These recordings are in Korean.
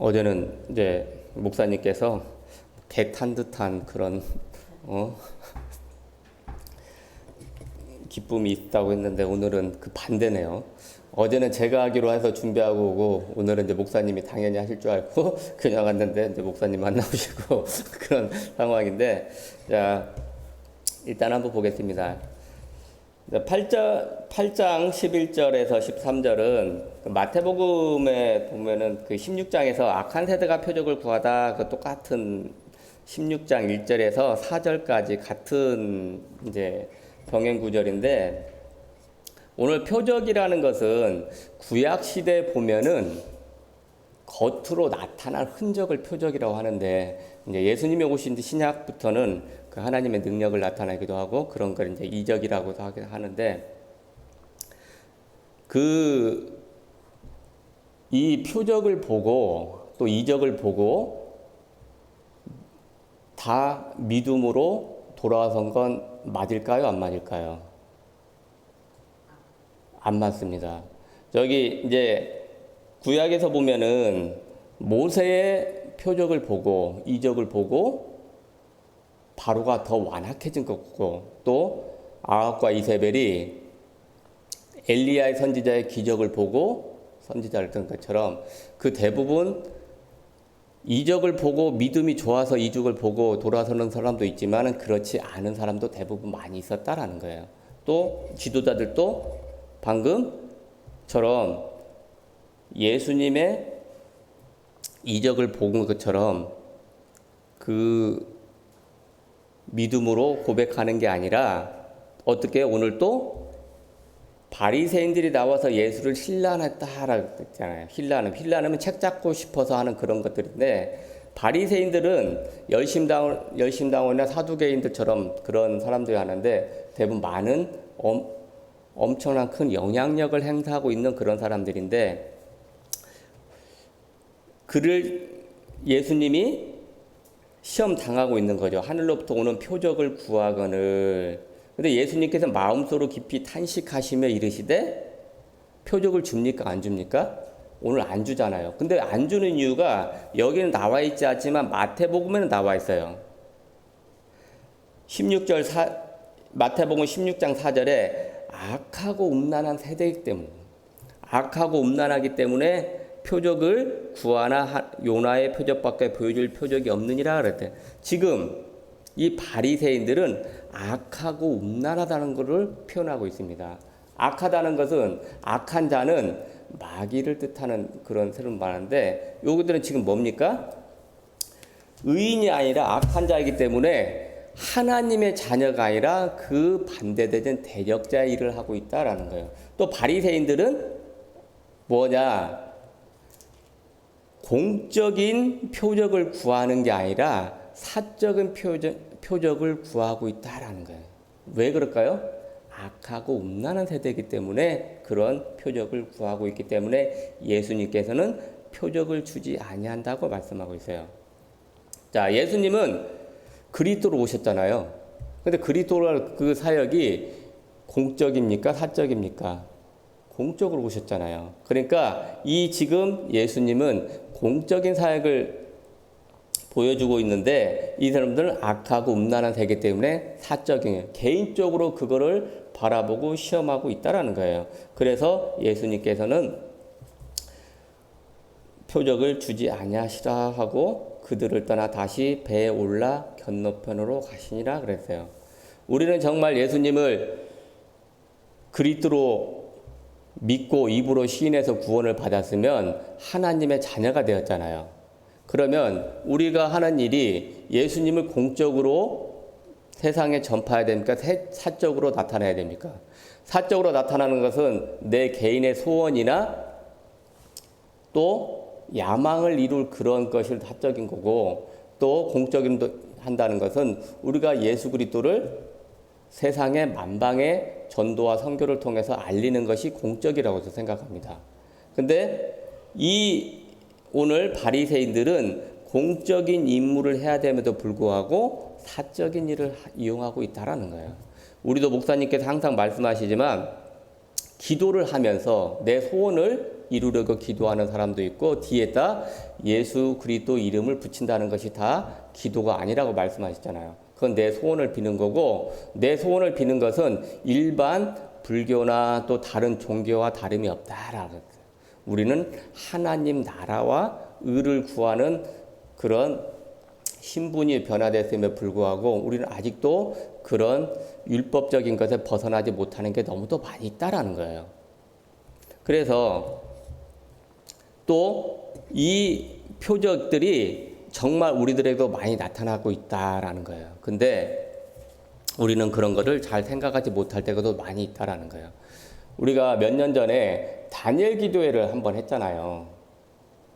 어제는 이제 목사님께서 개탄 듯한 그런 기쁨이 있다고 했는데 오늘은 그 반대네요. 어제는 제가 하기로 해서 준비하고 오고 오늘은 이제 목사님이 당연히 하실 줄 알고 그냥 왔는데 이제 목사님 안 나오시고 그런 상황인데, 자 일단 한번 보겠습니다. 8장 11절에서 13절은 마태복음에 보면은 그 16장에서 악한 세대가 표적을 구하다 그 똑같은 16장 1절에서 4절까지 같은 이제 병행 구절인데, 오늘 표적이라는 것은 구약 시대에 보면은 겉으로 나타날 흔적을 표적이라고 하는데, 이제 예수님이 오신 신약부터는 그 하나님의 능력을 나타내기도 하고 그런 걸 이제 이적이라고도 하는데, 이 표적을 보고 또 이적을 보고 다 믿음으로 돌아선 건 맞을까요? 안 맞을까요? 안 맞습니다. 저기 이제 구약에서 보면은 모세의 표적을 보고 이적을 보고 바로가 더 완악해진 거고, 또 아합과 이세벨이 엘리야의 선지자의 기적을 보고 선지자를 했던 것처럼 그 대부분 이적을 보고 믿음이 좋아서 이적을 보고 돌아서는 사람도 있지만 그렇지 않은 사람도 대부분 많이 있었다라는 거예요. 또 지도자들도 방금처럼 예수님의 이적을 본 것처럼 그 믿음으로 고백하는 게 아니라 어떻게 오늘 또 바리새인들이 나와서 예수를 힐난했다라고 했잖아요. 힐난하면 책 잡고 싶어서 하는 그런 것들인데, 바리새인들은 열심당원이나 사두개인들처럼 그런 사람들이 하는데 대부분 많은 엄청난 큰 영향력을 행사하고 있는 그런 사람들인데, 그를 예수님이 시험 당하고 있는 거죠. 하늘로부터 오는 표적을 구하거늘. 근데 예수님께서 마음속으로 깊이 탄식하시며 이르시되 표적을 줍니까? 안 줍니까? 오늘 안 주잖아요. 근데 안 주는 이유가 여기는 나와 있지 않지만 마태복음에는 나와 있어요. 마태복음 16장 4절에 악하고 음란한 세대이기 때문에, 악하고 음란하기 때문에 표적을 구하나 요나의 표적밖에 보여줄 표적이 없느니라 그랬대. 지금 이 바리새인들은 악하고 음란하다는 것을 표현하고 있습니다. 악하다는 것은, 악한 자는 마귀를 뜻하는 그런 새로운 말인데, 요기들은 지금 뭡니까? 의인이 아니라 악한 자이기 때문에 하나님의 자녀가 아니라 그 반대되는 대적자의 일을 하고 있다라는 거예요. 또 바리새인들은 뭐냐? 공적인 표적을 구하는 게 아니라 사적인 표적을 구하고 있다라는 거예요. 왜 그럴까요? 악하고 음란한 세대이기 때문에 그런 표적을 구하고 있기 때문에 예수님께서는 표적을 주지 아니한다고 말씀하고 있어요. 자, 예수님은 그리스도로 오셨잖아요. 근데 그리스도라 그 사역이 공적입니까? 사적입니까? 공적으로 오셨잖아요. 그러니까 이 지금 예수님은 공적인 사역을 보여주고 있는데, 이 사람들은 악하고 음란한 세계 때문에 사적인, 개인적으로 그거를 바라보고 시험하고 있다라는 거예요. 그래서 예수님께서는 표적을 주지 아니하시라 하고 그들을 떠나 다시 배에 올라 건너편으로 가시니라 그랬어요. 우리는 정말 예수님을 그리스도로 믿고 입으로 시인해서 구원을 받았으면 하나님의 자녀가 되었잖아요. 그러면 우리가 하는 일이 예수님을 공적으로 세상에 전파해야 됩니까? 사적으로 나타내야 됩니까? 사적으로 나타나는 것은 내 개인의 소원이나 또 야망을 이룰 그런 것이 사적인 거고, 또 공적인 한다는 것은 우리가 예수 그리스도를 세상의 만방의 전도와 선교를 통해서 알리는 것이 공적이라고 생각합니다. 근데 오늘 바리새인들은 공적인 임무를 해야 됨에도 불구하고 사적인 일을 이용하고 있다라는 거예요. 우리도 목사님께서 항상 말씀하시지만 기도를 하면서 내 소원을 이루려고 기도하는 사람도 있고 뒤에다 예수 그리스도 이름을 붙인다는 것이 다 기도가 아니라고 말씀하셨잖아요. 그건 내 소원을 비는 거고 내 소원을 비는 것은 일반 불교나 또 다른 종교와 다름이 없다라고. 우리는 하나님 나라와 의를 구하는 그런 신분이 변화됐음에 불구하고 우리는 아직도 그런 율법적인 것에 벗어나지 못하는 게 너무도 많이 있다라는 거예요. 그래서 또 이 표적들이 정말 우리들에게도 많이 나타나고 있다라는 거예요. 근데 우리는 그런 거를 잘 생각하지 못할 때가 많이 있다라는 거예요. 우리가 몇 년 전에 다니엘 기도회를 한번 했잖아요.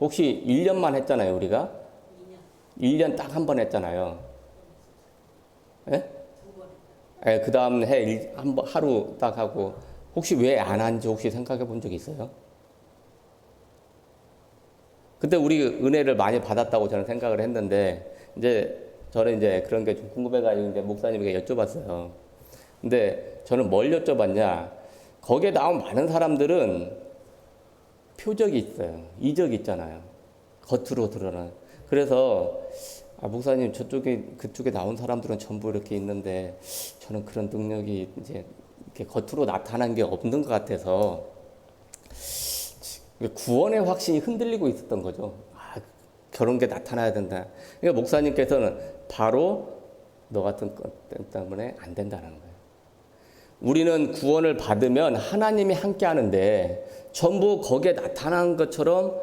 혹시 1년만 했잖아요, 우리가? 1년 딱 한 번 했잖아요. 예? 예, 그 다음 해 하루 딱 하고 혹시 왜 안 한지 혹시 생각해 본 적 있어요? 그때 우리 은혜를 많이 받았다고 저는 생각을 했는데 이제 저는 이제 그런 게 좀 궁금해가지고 이제 목사님에게 여쭤봤어요. 근데 저는 뭘 여쭤봤냐? 거기에 나온 많은 사람들은 표적이 있어요. 이적이 있잖아요. 겉으로 드러난. 그래서 목사님 그쪽에 나온 사람들은 전부 이렇게 있는데 저는 그런 능력이 이제 이렇게 겉으로 나타난 게 없는 것 같아서 구원의 확신이 흔들리고 있었던 거죠. 그런 게 나타나야 된다. 그러니까 목사님께서는 바로 너 같은 것 때문에 안 된다는 거예요. 우리는 구원을 받으면 하나님이 함께 하는데 전부 거기에 나타난 것처럼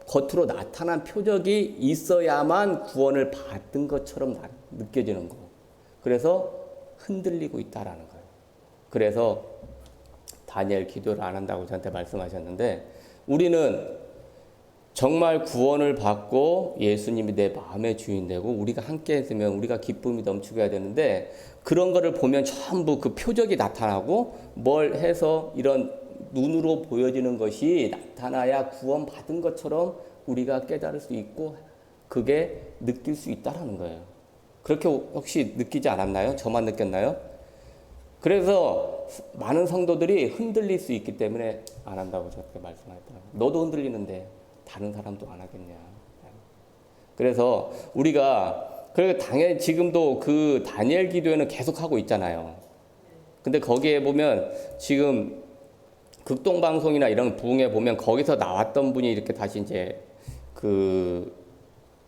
겉으로 나타난 표적이 있어야만 구원을 받은 것처럼 느껴지는 거. 그래서 흔들리고 있다라는 거예요. 그래서 다니엘 기도를 안 한다고 저한테 말씀하셨는데 우리는 정말 구원을 받고 예수님이 내 마음의 주인 되고 우리가 함께 했으면 우리가 기쁨이 넘치게 해야 되는데 그런 거를 보면 전부 그 표적이 나타나고 뭘 해서 이런 눈으로 보여지는 것이 나타나야 구원 받은 것처럼 우리가 깨달을 수 있고 그게 느낄 수 있다라는 거예요. 그렇게 혹시 느끼지 않았나요? 저만 느꼈나요? 그래서 많은 성도들이 흔들릴 수 있기 때문에 안 한다고 저렇게 말씀하셨더라고요. 너도 흔들리는데 다른 사람도 안 하겠냐. 그래서 우리가 당연히 지금도 그 다니엘 기도회는 계속 하고 있잖아요. 근데 거기에 보면 지금 극동방송이나 이런 부흥회 보면 거기서 나왔던 분이 이렇게 다시 이제 그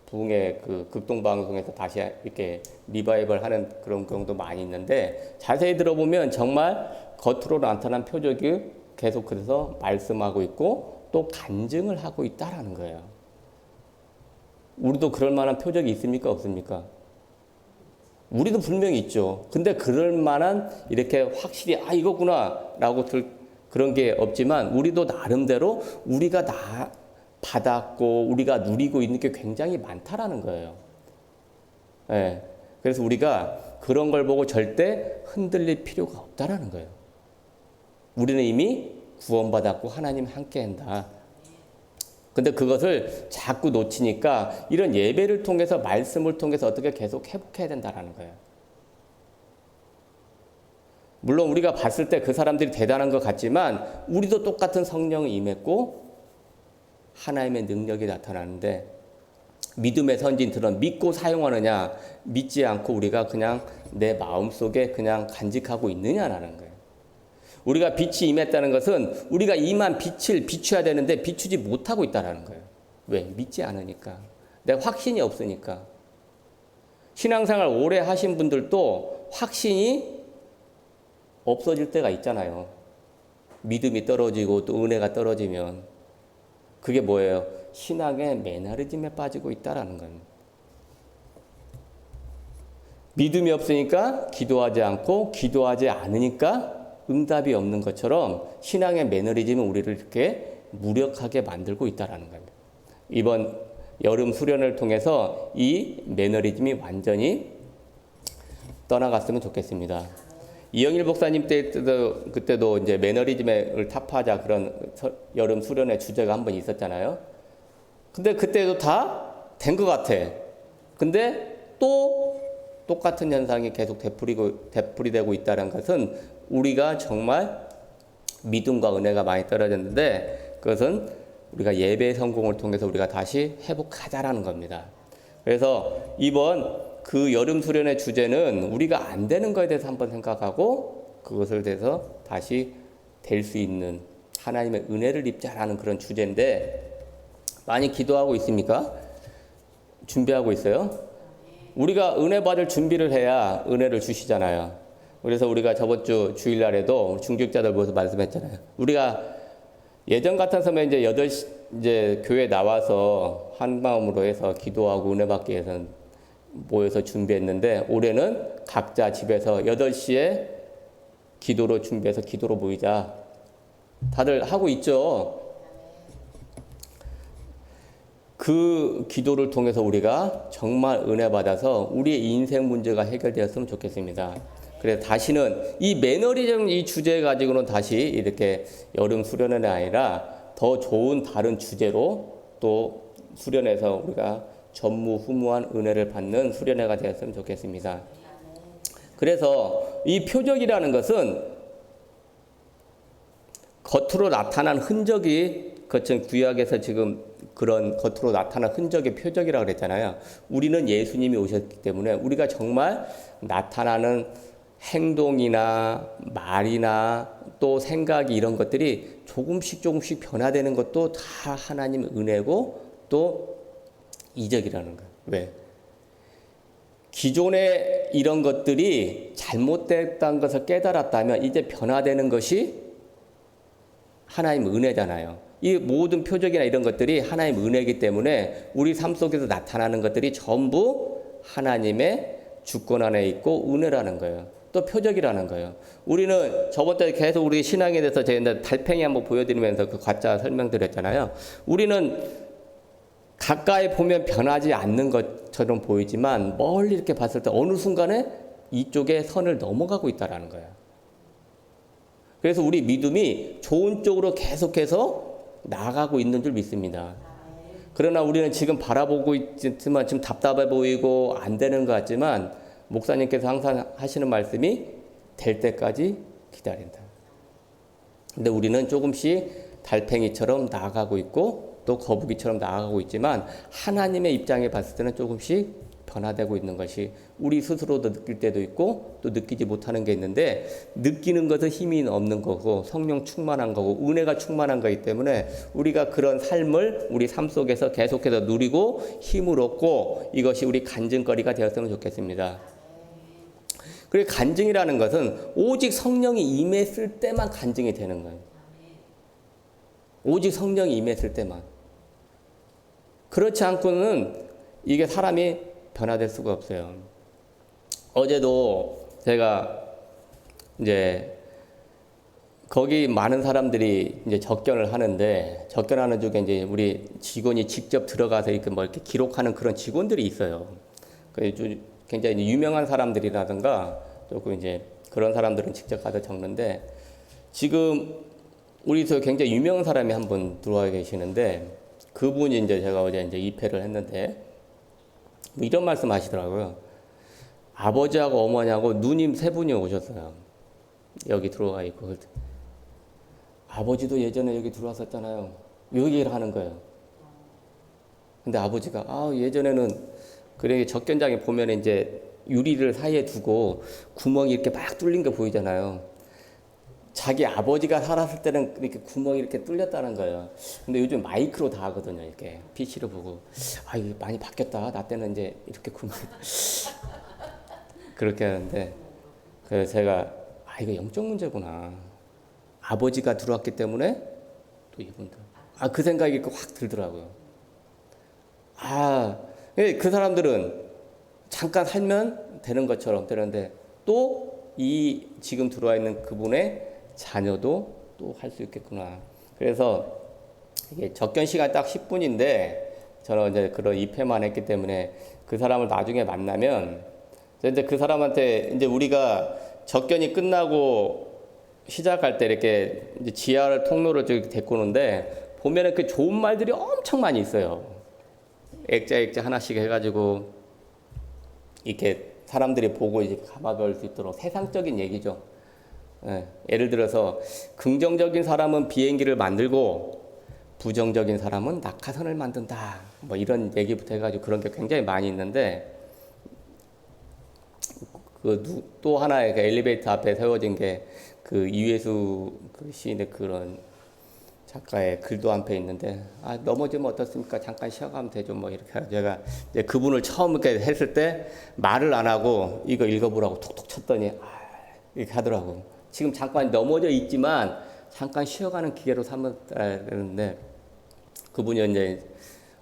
부흥회 그 극동방송에서 다시 이렇게 리바이벌 하는 그런 경우도 많이 있는데 자세히 들어보면 정말 겉으로 나타난 표적이 계속해서 말씀하고 있고 또 간증을 하고 있다라는 거예요. 우리도 그럴 만한 표적이 있습니까? 없습니까? 우리도 분명히 있죠. 근데 그럴 만한 이렇게 확실히 이거구나 라고 그런 게 없지만 우리도 나름대로 우리가 받았고 우리가 누리고 있는 게 굉장히 많다라는 거예요. 예. 그래서 우리가 그런 걸 보고 절대 흔들릴 필요가 없다라는 거예요. 우리는 이미 구원받았고 하나님 함께 한다. 근데 그것을 자꾸 놓치니까 이런 예배를 통해서 말씀을 통해서 어떻게 계속 회복해야 된다라는 거예요. 물론 우리가 봤을 때 그 사람들이 대단한 것 같지만 우리도 똑같은 성령이 임했고 하나님의 능력이 나타나는데 믿음의 선진들은 믿고 사용하느냐 믿지 않고 우리가 그냥 내 마음속에 그냥 간직하고 있느냐라는 거예요. 우리가 빛이 임했다는 것은 우리가 임한 빛을 비춰야 되는데 비추지 못하고 있다는 거예요. 왜? 믿지 않으니까. 내 확신이 없으니까. 신앙생활 오래 하신 분들도 확신이 없어질 때가 있잖아요. 믿음이 떨어지고 또 은혜가 떨어지면 그게 뭐예요? 신앙의 매너리즘에 빠지고 있다라는 겁니다. 믿음이 없으니까 기도하지 않고 기도하지 않으니까 응답이 없는 것처럼 신앙의 매너리즘은 우리를 이렇게 무력하게 만들고 있다라는 겁니다. 이번 여름 수련을 통해서 이 매너리즘이 완전히 떠나갔으면 좋겠습니다. 이영일 목사님 그때도 이제 매너리즘을 타파하자 그런 여름 수련의 주제가 한 번 있었잖아요. 근데 그때도 다 된 것 같아. 근데 또 똑같은 현상이 계속 되풀이되고 있다는 것은 우리가 정말 믿음과 은혜가 많이 떨어졌는데 그것은 우리가 예배 성공을 통해서 우리가 다시 회복하자라는 겁니다. 그래서 이번 그 여름 수련의 주제는 우리가 안 되는 거에 대해서 한번 생각하고 그것을 대해서 다시 될 수 있는 하나님의 은혜를 입자라는 그런 주제인데, 많이 기도하고 있습니까? 준비하고 있어요? 우리가 은혜 받을 준비를 해야 은혜를 주시잖아요. 그래서 우리가 저번 주 주일날에도 중직자들 모여서 말씀했잖아요. 우리가 예전 같았으면 이제 8시 이제 교회 나와서 한 마음으로 해서 기도하고 은혜 받기 위해서 모여서 준비했는데, 올해는 각자 집에서 8시에 기도로 준비해서 기도로 모이자. 다들 하고 있죠? 그 기도를 통해서 우리가 정말 은혜 받아서 우리의 인생 문제가 해결되었으면 좋겠습니다. 그래서 다시는 이 매너리즘 이 주제 가지고는 다시 이렇게 여름 수련회가 아니라 더 좋은 다른 주제로 또 수련해서 우리가 전무후무한 은혜를 받는 수련회가 되었으면 좋겠습니다. 그래서 이 표적이라는 것은 겉으로 나타난 흔적이, 그것은 구약에서 지금 그런 겉으로 나타난 흔적의 표적이라고 그랬잖아요. 우리는 예수님이 오셨기 때문에 우리가 정말 나타나는 행동이나 말이나 또 생각이, 이런 것들이 조금씩 변화되는 것도 다 하나님의 은혜고 또 이적이라는 거예요. 왜? 기존에 이런 것들이 잘못됐다는 것을 깨달았다면 이제 변화되는 것이 하나님의 은혜잖아요. 이 모든 표적이나 이런 것들이 하나님의 은혜이기 때문에 우리 삶 속에서 나타나는 것들이 전부 하나님의 주권 안에 있고 은혜라는 거예요. 또 표적이라는 거예요. 우리는 저번 때 계속 우리 신앙에 대해서 제가 달팽이 한번 보여드리면서 그 가짜 설명드렸잖아요. 우리는 가까이 보면 변하지 않는 것처럼 보이지만 멀리 이렇게 봤을 때 어느 순간에 이쪽에 선을 넘어가고 있다라는 거예요. 그래서 우리 믿음이 좋은 쪽으로 계속해서 나아가고 있는 줄 믿습니다. 그러나 우리는 지금 바라보고 있지만 지금 답답해 보이고 안 되는 것 같지만 목사님께서 항상 하시는 말씀이 될 때까지 기다린다. 근데 우리는 조금씩 달팽이처럼 나아가고 있고 또 거북이처럼 나아가고 있지만 하나님의 입장에 봤을 때는 조금씩 변화되고 있는 것이 우리 스스로도 느낄 때도 있고 또 느끼지 못하는 게 있는데, 느끼는 것은 힘이 없는 거고 성령 충만한 거고 은혜가 충만한 거기 때문에 우리가 그런 삶을 우리 삶 속에서 계속해서 누리고 힘을 얻고 이것이 우리 간증거리가 되었으면 좋겠습니다. 그리고 간증이라는 것은 오직 성령이 임했을 때만 간증이 되는 거예요. 오직 성령이 임했을 때만. 그렇지 않고는 이게 사람이 변화될 수가 없어요. 어제도 제가 이제 거기 많은 사람들이 이제 접견을 하는데, 접견하는 중에 이제 우리 직원이 직접 들어가서 이렇게 뭐 이렇게 기록하는 그런 직원들이 있어요. 굉장히 유명한 사람들이라든가 조금 이제 그런 사람들은 직접 가서 적는데, 지금 우리서 굉장히 유명한 사람이 한 분 들어와 계시는데, 그분이 이제 제가 어제 이제 입회를 했는데 뭐 이런 말씀 하시더라고요. 아버지하고 어머니하고 누님 세 분이 오셨어요. 여기 들어와 있고. 아버지도 예전에 여기 들어왔었잖아요. 여기를 하는 거예요. 근데 아버지가 예전에는 그래 적견장에 보면 이제 유리를 사이에 두고 구멍이 이렇게 막 뚫린 게 보이잖아요. 자기 아버지가 살았을 때는 이렇게 구멍이 이렇게 뚫렸다는 거예요. 근데 요즘 마이크로 다 하거든요. 이렇게 PC를 보고 이게 많이 바뀌었다. 나 때는 이제 이렇게 구멍이 그렇게 하는데, 그래서 제가 이거 영적 문제구나. 아버지가 들어왔기 때문에 또 이분들 그 생각이 확 들더라고요. 그 사람들은 잠깐 살면 되는 것처럼 되는데 또 이 지금 들어와 있는 그분의 자녀도 또 할 수 있겠구나. 그래서 이게 접견 시간 딱 10분인데 저는 이제 그런 입회만 했기 때문에 그 사람을 나중에 만나면 이제 그 사람한테 이제 우리가 접견이 끝나고 시작할 때 이렇게 이제 지하 통로를 데리고 오는데 보면은 그 좋은 말들이 엄청 많이 있어요. 액자 하나씩 해가지고 이렇게 사람들이 보고 이제 감아볼 수 있도록 세상적인 얘기죠. 예를 들어서 긍정적인 사람은 비행기를 만들고 부정적인 사람은 낙하산을 만든다. 뭐 이런 얘기부터 해가지고 그런 게 굉장히 많이 있는데 또 하나의 그 엘리베이터 앞에 세워진 게 그 이회수 그 시인의 그런 작가의 글도 한편 있는데 넘어지면 어떻습니까? 잠깐 쉬어가면 되죠. 뭐 이렇게 제가 이제 그분을 처음 이렇게 했을 때 말을 안 하고 이거 읽어보라고 톡톡 쳤더니 이렇게 하더라고. 지금 잠깐 넘어져 있지만 잠깐 쉬어가는 기회로 삼아야 되는데 그분이 이제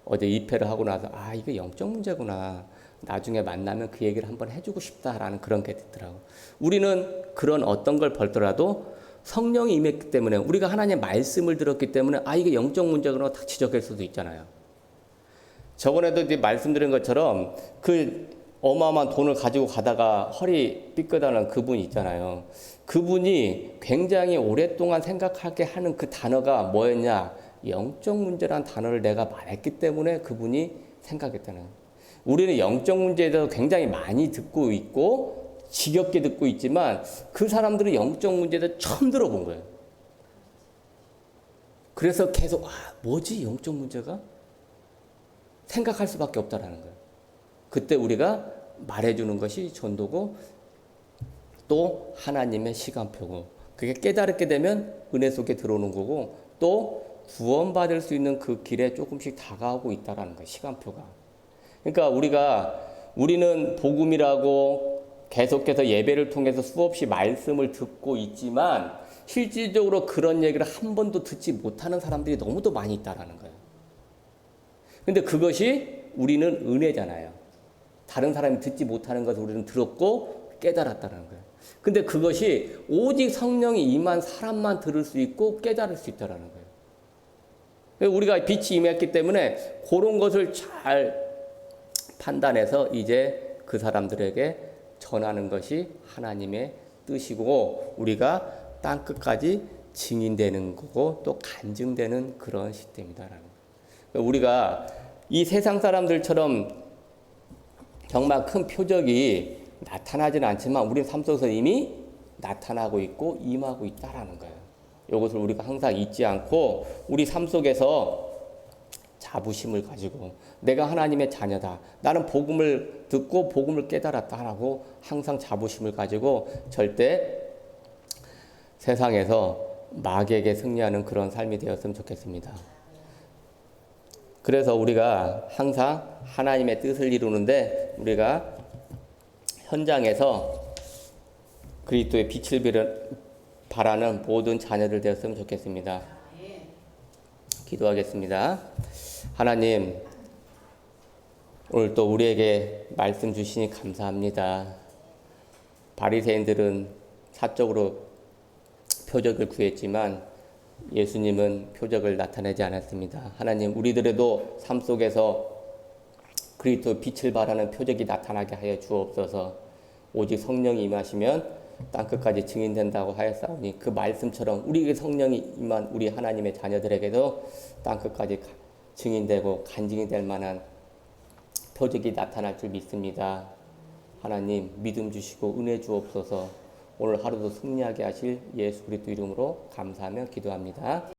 어제 입회를 하고 나서 이게 영적 문제구나. 나중에 만나면 그 얘기를 한번 해주고 싶다라는 그런 게 있더라고. 우리는 그런 어떤 걸 벌더라도 성령이 임했기 때문에 우리가 하나님의 말씀을 들었기 때문에 이게 영적 문제구나 딱 지적할 수도 있잖아요. 저번에도 이제 말씀드린 것처럼 그 어마어마한 돈을 가지고 가다가 허리 삐끗하는 그분이 있잖아요. 그분이 굉장히 오랫동안 생각하게 하는 그 단어가 뭐였냐? 영적 문제란 단어를 내가 말했기 때문에 그분이 생각했다는 거예요. 우리는 영적 문제에 대해서 굉장히 많이 듣고 있고 지겹게 듣고 있지만 그 사람들은 영적 문제에 대해서 처음 들어본 거예요. 그래서 계속 뭐지 영적 문제가? 생각할 수밖에 없다라는 거예요. 그때 우리가 말해주는 것이 전도고 또 하나님의 시간표고 그게 깨달게 되면 은혜 속에 들어오는 거고 또 구원받을 수 있는 그 길에 조금씩 다가오고 있다라는 거예요. 시간표가. 그러니까 우리는 복음이라고 계속해서 예배를 통해서 수없이 말씀을 듣고 있지만 실질적으로 그런 얘기를 한 번도 듣지 못하는 사람들이 너무도 많이 있다라는 거예요. 근데 그것이 우리는 은혜잖아요. 다른 사람이 듣지 못하는 것을 우리는 들었고 깨달았다는 거예요. 근데 그것이 오직 성령이 임한 사람만 들을 수 있고 깨달을 수 있다는 거예요. 우리가 빛이 임했기 때문에 그런 것을 잘 판단해서 이제 그 사람들에게 전하는 것이 하나님의 뜻이고 우리가 땅 끝까지 증인되는 거고 또 간증되는 그런 시대입니다라는 거예요. 우리가 이 세상 사람들처럼 정말 큰 표적이 나타나지는 않지만 우리 삶 속에서 이미 나타나고 있고 임하고 있다라는 거예요. 이것을 우리가 항상 잊지 않고 우리 삶 속에서 자부심을 가지고 내가 하나님의 자녀다. 나는 복음을 듣고 복음을 깨달았다라고 항상 자부심을 가지고 절대 세상에서 마귀에게 승리하는 그런 삶이 되었으면 좋겠습니다. 그래서 우리가 항상 하나님의 뜻을 이루는데 우리가 현장에서 그리스도의 빛을 바라는 모든 자녀들 되었으면 좋겠습니다. 기도하겠습니다. 하나님, 오늘 또 우리에게 말씀 주시니 감사합니다. 바리새인들은 사적으로 표적을 구했지만 예수님은 표적을 나타내지 않았습니다. 하나님, 우리들에도 삶 속에서 그리스도 빛을 발하는 표적이 나타나게 하여 주옵소서. 오직 성령이 임하시면 땅끝까지 증인된다고 하였사오니 그 말씀처럼 우리에게 성령이 임한 우리 하나님의 자녀들에게도 땅끝까지 증인되고 간증이 될 만한 표적이 나타날 줄 믿습니다. 하나님 믿음 주시고 은혜 주옵소서. 오늘 하루도 승리하게 하실 예수 그리스도 이름으로 감사하며 기도합니다.